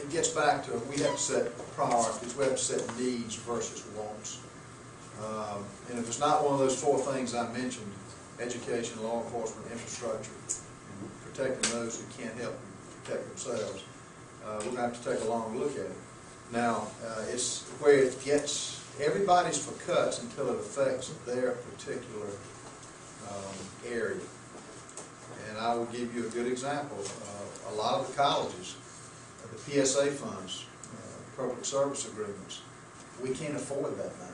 it gets back to, we have to set priorities, we have to set needs versus wants. And if it's not one of those four things I mentioned, education, law enforcement, infrastructure, and protecting those who can't help protect themselves, we're going to have to take a long look at it. Now, it's where it gets, everybody's for cuts until it affects their particular area. And I will give you a good example. A lot of the colleges, the PSA funds, public service agreements, we can't afford that now.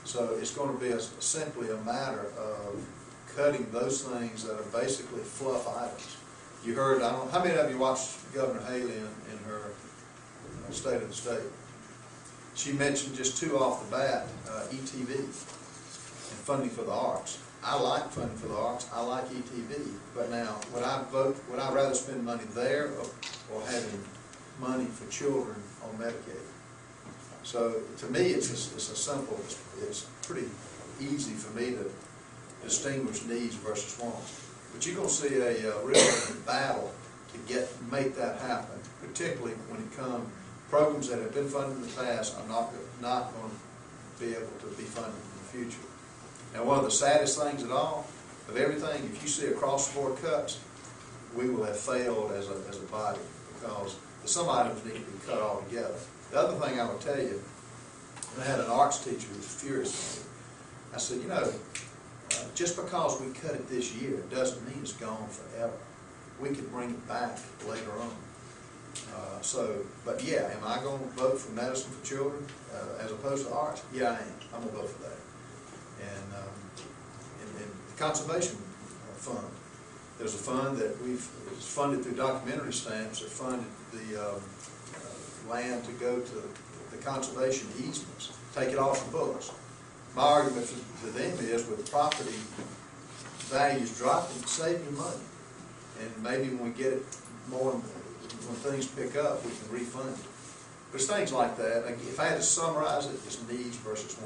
So it's going to be simply a matter of cutting those things that are basically fluff items. You heard, I don't know, how many of you watched Governor Haley in her State of the State? She mentioned just two off the bat, ETV and funding for the arts. I like funding for the arts, I like ETV, but now would I rather spend money there or having money for children on Medicaid? So to me, it's a simple, it's pretty easy for me to distinguish needs versus wants. But you're going to see a real battle to make that happen, particularly when it comes, programs that have been funded in the past are not going to be able to be funded in the future. Now, one of the saddest things of all, of everything, if you see across-the-board cuts, we will have failed as a body, because some items need to be cut altogether. The other thing I will tell you, I had an arts teacher who was furious with me. I said, you know, just because we cut it this year doesn't mean it's gone forever. We could bring it back later on. But yeah, am I going to vote for medicine for children as opposed to arts? Yeah, I am. I'm going to vote for that. And the conservation fund, there's a fund that it's funded through documentary stamps that funded the land to go to the conservation easements, take it off the books. My argument to them is, with property values dropping, save you money. And maybe when we get it more, when things pick up, we can refund it. But it's things like that. Like, if I had to summarize it, it's needs versus wants.